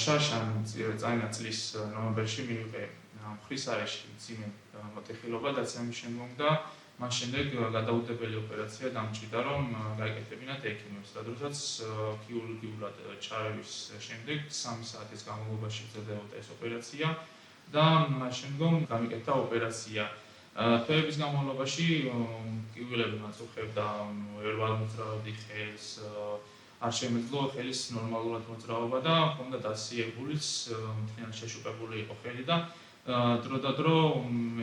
შარშან წაინა წლის ნოემბერში მივიღე ხრისარეში მძიმე მოტეხილობა დაცემის შემდგომ და მას შემდეგ გადაუდებელი ოპერაცია დამჭირდა რომ გაეკეთებინათ ექიმებს. როდესაც ქირურგიულად ჩარევის შემდეგ 3 საათის განმავლობაში გრძელდებოდა ეს ოპერაცია და მას შემდგომ გამიკეთდა ოპერაცია. თვეების განმავლობაში კივილები მაწუხებდა, ვერ ვამოძრავებდი ხელს, არ შემეძლო ხელის ნორმალურად მოძრაობა და ჰქონდა დასიებულიც, მთლიანად შეშუპებული იყო ხელი და დრო და დრო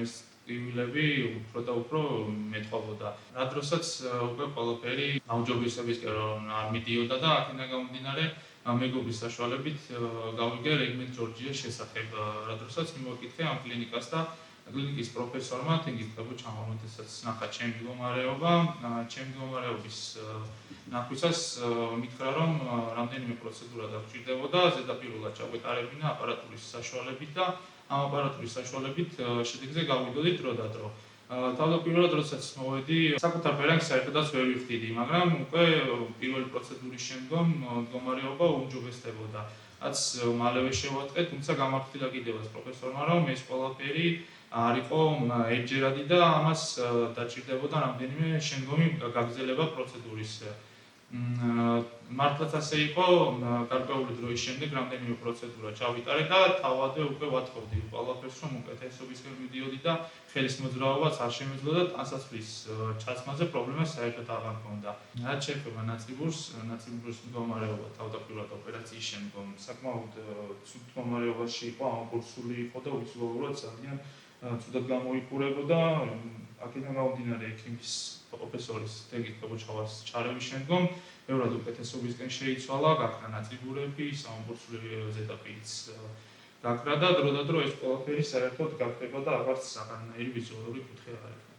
ეს კივილები უფრო და უფრო მეტყობოდა. რა დროსაც უკვე ყველაფერი აუმჯობესებისკენ რომ არ მიდიოდა და აქედან გამომდინარე მეგობრის საშუალებით გავიგე რეგმენტ ჯორჯიას შესახებ. რა დროსაც მიმოვიკითხე ამ კლინიკას და კლინიკის პროფესორმა თინგიტებო ჩამომოთესაც ნახა ჩემი მდგომარეობა, ჩემი მდგომარეობის ნახვისას მითხრა რომ რამდენიმე პროცედურა დაგჭირდებოდა, ზედაპირულად ჩაგვეტარებინა აპარატურის საშუალებით და ამ აპარატურის საშუალებით შედეგზე გავიდოდი დრო და დრო. თავდაპირველად როდესაც მოვედი, საკუთარ ბერანგს საერთოდაც ვერ ვიხდიდი, მაგრამ უკვე პირველი პროცედურის შემდგომ მდგომარეობა უმჯობესდებოდა. რაც მალევე შევატყე, თუმცა გამართლა კიდევაც პროფესორმა რომ ეს ყველაფერი არ იყო ერთჯერადი და ამას დაჭირდებოდა რამდენიმე შემდგომი გაგრძელება პროცედურის. მართლაც ასე იყო, გარკვეული დროის შემდეგ რამდენიმე პროცედურა ჩავიტარე და თავადვე უკვე ვათხოვდი ყველაფერს რომ უკეთესობისკენ მივდიოდი და ხელის მოძრაობაც არ შემეძლოდა და ტანსაცმლის ჩაცმაზე პრობლემა საერთოდ აღარ მქონდა. რაც შეეხება ნაწიბურს მდგომარეობა თავდაპირველად ოპერაციის შემდგომ საკმაოდ ცუდ მდგომარეობაში იყო, ამობურცული იყო და ვიზუალურად ძალიან ცუდად გამოიყურებოდა. აქედან გამომდინარე ექიმის პროფესორის თინგიტებო ჩარევის შემდგომ ბევრად უკეთესობისკენ შეიცვალა, გაქრა ნაწიბურები, სამობურცული ზედაპირიც გაქრა და დრო და დრო ეს ყველაფერი საერთოდ გაქრება და აღარც აღარნაირი ვიზუალური კუთხე არ იყო.